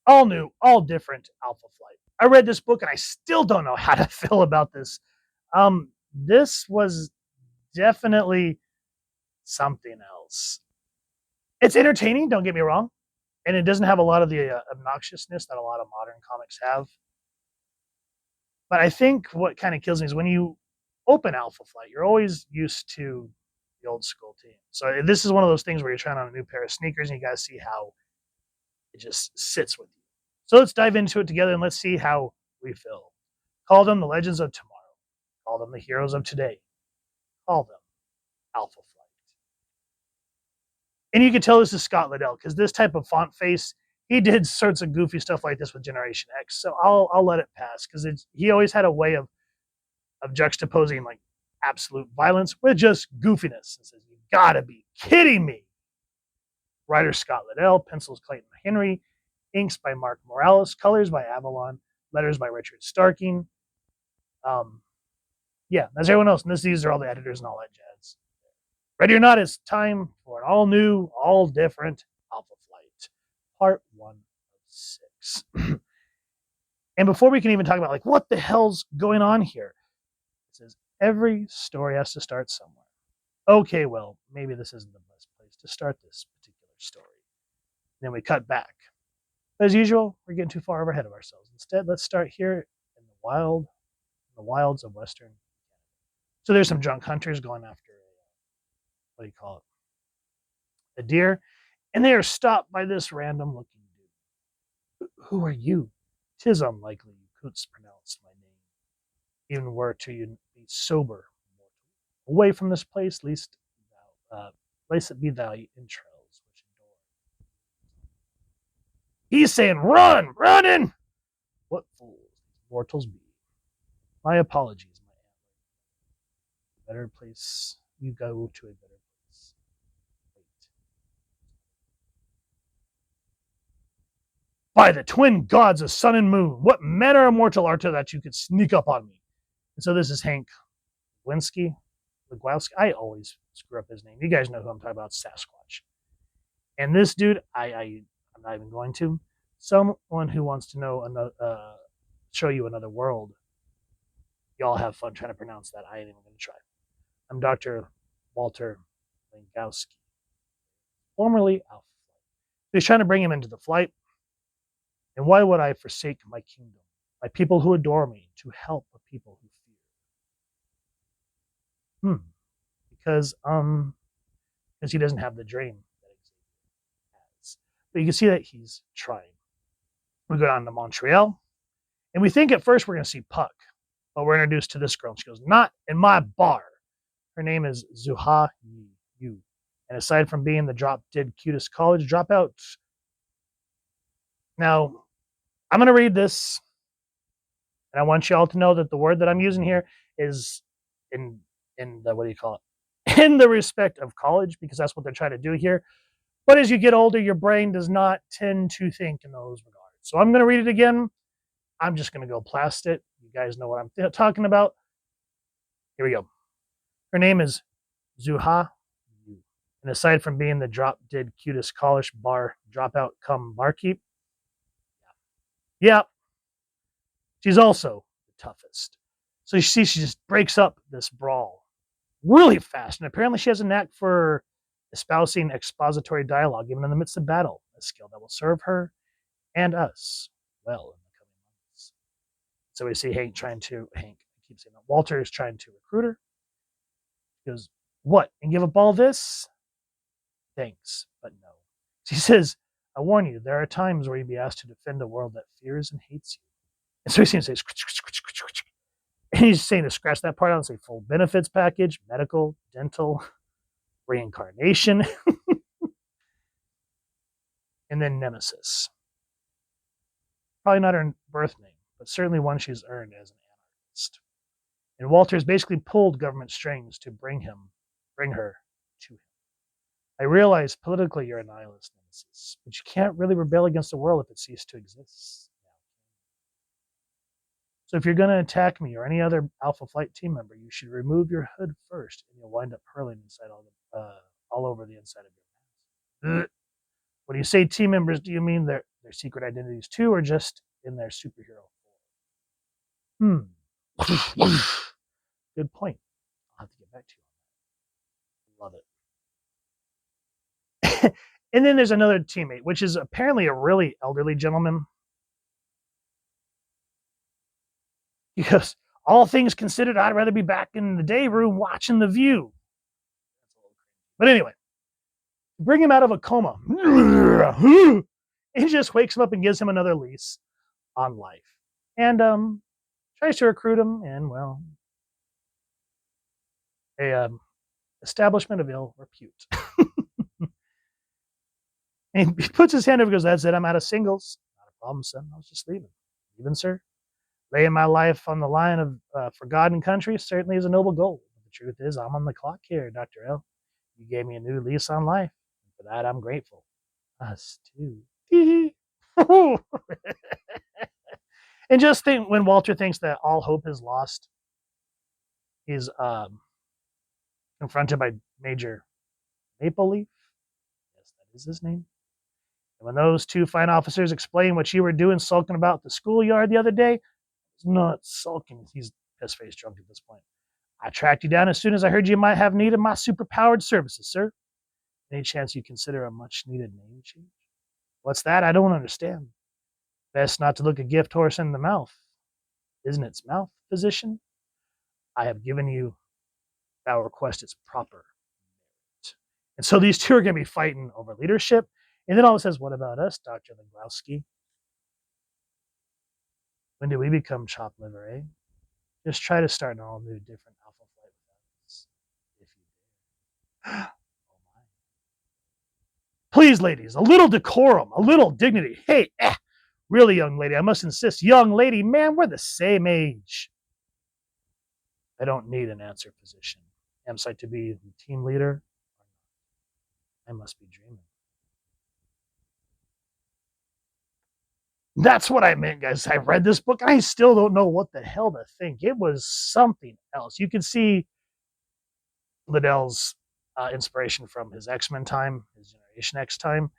All new, all different Alpha Flight. I read this book and I still don't know how to feel about this. This was definitely something else. It's entertaining, don't get me wrong, and it doesn't have a lot of the obnoxiousness that a lot of modern comics have. But I think what kind of kills me is when you open Alpha Flight, you're always used to the old school team. So this is one of those things where you're trying on a new pair of sneakers and you got to see how it just sits with you. So let's dive into it together and let's see how we feel. Call them the legends of tomorrow. Call them the heroes of today. Call them Alpha Flight. And you can tell this is Scott Lobdell because this type of font face, he did sorts of goofy stuff like this with Generation X. So I'll let it pass because he always had a way of juxtaposing like absolute violence with just goofiness. It says, "You gotta be kidding me." Writer Scott Lobdell, pencils Clayton Henry, inks by Mark Morales, colors by Avalon, letters by Richard Starking. Yeah, that's everyone else. And these are all the editors and all that jazz. Ready or not, it's time for an all new, all different Alpha Flight, part 1 of 6. And before we can even talk about like what the hell's going on here, it says every story has to start somewhere. Okay, well, maybe this isn't the best place to start this particular story. Then we cut back. As usual, we're getting too far ahead of ourselves. Instead, let's start here in the wilds of Western Canada. So there's some drunk hunters going after what do you call it? A deer, and they are stopped by this random looking dude. Who are you? 'Tis unlikely you couldst pronounce my name, even were to you be sober. Away from this place, lest it be thy entrails which adore. He's saying, "Run, running!" What fools mortals be! My apologies, my antler. Better place, you go to a better place. Wait. By the twin gods of sun and moon, what manner of mortal art that you could sneak up on me? And so this is Hank Legwowski. I always screw up his name. You guys know who I'm talking about, Sasquatch. And this dude, I'm not even going to. Someone who wants to know another, show you another world. Y'all have fun trying to pronounce that. I ain't even going to try. I'm Dr. Walter Langowski, formerly Alpha Flight. He's trying to bring him into the flight. And why would I forsake my kingdom, my people who adore me, to help a people who fear? Because he doesn't have the dream that Xavier has. But you can see that he's trying. We go down to Montreal, and we think at first we're going to see Puck, but we're introduced to this girl, and she goes, "Not in my bar." Her name is Zuha Yu, and aside from being the drop-dead cutest college dropout, now I'm going to read this, and I want you all to know that the word that I'm using here is in the, what do you call it? In the respect of college, because that's what they're trying to do here. But as you get older, your brain does not tend to think in those regards. So I'm going to read it again. I'm just going to go blast it. You guys know what I'm talking about. Here we go. Her name is Zuha Yu. And aside from being the drop-dead cutest college bar dropout come barkeep, yeah, she's also the toughest. So you see, she just breaks up this brawl really fast. And apparently she has a knack for espousing expository dialogue, even in the midst of battle, a skill that will serve her and us well in the coming months. So we see Hank, I keep saying that, Walter is trying to recruit her. He goes, "What, and give up all this?" "Thanks, but no." She says, "I warn you, there are times where you'd be asked to defend a world that fears and hates you." And so he seems to say, and he's saying to scratch that part out and say full benefits package, medical, dental, reincarnation, and then Nemesis. Probably not her birth name, but certainly one she's earned as an anarchist. And Walter's basically pulled government strings to bring her to him. I realize politically you're a nihilist, Nemesis, but you can't really rebel against the world if it ceased to exist. So if you're going to attack me or any other Alpha Flight team member, you should remove your hood first, and you'll wind up hurling inside all over the inside of your mask. When you say team members, do you mean their secret identities too, or just in their superhero form? Good point. I'll have to get back to you. Love it. And then there's another teammate, which is apparently a really elderly gentleman. He goes, all things considered, I'd rather be back in the day room watching The View. But anyway, bring him out of a coma. He just wakes him up and gives him another lease on life. And tries to recruit him in, well, a establishment of ill repute. And he puts his hand over and goes, that's it, I'm out of singles. Not a problem, son. I was just leaving. Leaving, sir? Laying my life on the line of for God and country certainly is a noble goal. But the truth is, I'm on the clock here, Dr. L. You gave me a new lease on life. And for that, I'm grateful. Us too. And just think, when Walter thinks that all hope is lost, he's confronted by Major Mapleleaf. Yes, that is his name. And when those two fine officers explain what you were doing sulking about the schoolyard the other day, he's not sulking. He's piss-faced drunk at this point. I tracked you down as soon as I heard you might have needed my superpowered services, sir. Any chance you consider a much-needed name change? What's that? I don't understand. Best not to look a gift horse in the mouth. Isn't its mouth, physician? I have given you thou request its proper merit. And so these two are going to be fighting over leadership. And then all it says, what about us, Dr. Leglowski? When do we become chopped liver, eh? Just try to start an all new, different alpha flight with us, if you dare. Oh my. Please, ladies, a little decorum, a little dignity. Hey, really, young lady, I must insist. Young lady, man, we're the same age. I don't need an answer, physician. Am I to be the team leader? I must be dreaming. That's what I meant, guys. I read this book. I still don't know what the hell to think. It was something else. You can see Liddell's inspiration from his X-Men time, his Generation X time.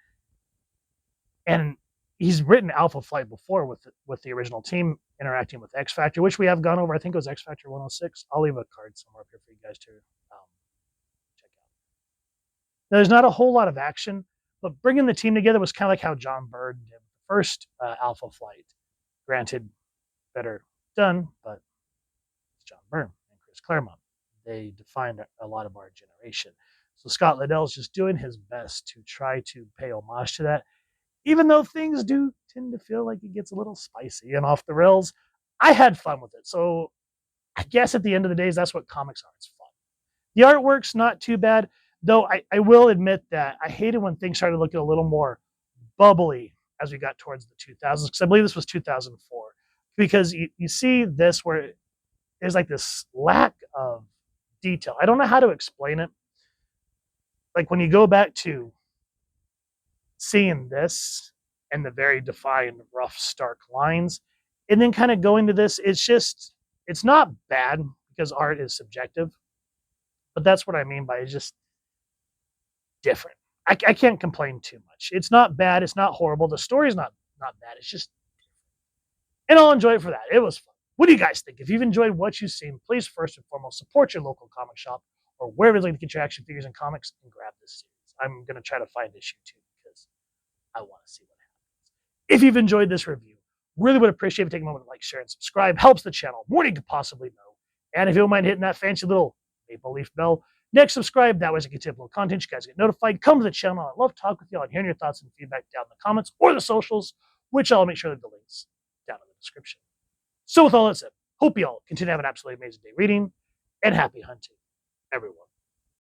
And he's written Alpha Flight before with the original team interacting with X Factor, which we have gone over. I think it was X Factor 106. I'll leave a card somewhere up here for you guys to check out. Now, there's not a whole lot of action, but bringing the team together was kind of like how John Byrne did the first Alpha Flight. Granted, better done, but it's John Byrne and Chris Claremont. They defined a lot of our generation. So Scott Lobdell is just doing his best to try to pay homage to that, even though things do tend to feel like it gets a little spicy and off the rails. I had fun with it. So I guess at the end of the day, that's what comics are. It's fun. The artwork's not too bad, though I will admit that I hated when things started looking a little more bubbly as we got towards the 2000s, because I believe this was 2004. Because you see this where there's like this lack of detail. I don't know how to explain it. Like when you go back to seeing this and the very defined, rough, stark lines, and then kind of going to this, it's not bad because art is subjective, but that's what I mean by it's just different. I can't complain too much. It's not bad. It's not horrible. The story's not bad. It's just, and I'll enjoy it for that. It was fun. What do you guys think? If you've enjoyed what you've seen, please first and foremost support your local comic shop or wherever you like to get your action figures and comics and grab this series. I'm going to try to find issue 2 because I want to see what happens. If you've enjoyed this review, really would appreciate if you take a moment to like, share, and subscribe. Helps the channel more than you could possibly know. And if you don't mind hitting that fancy little maple leaf bell, next subscribe. That way I can tip little content. You guys get notified. Come to the channel. I love talking with you all and hearing your thoughts and feedback down in the comments or the socials, which I'll make sure that the links down in the description. So with all that said, hope you all continue to have an absolutely amazing day reading, and happy hunting, everyone.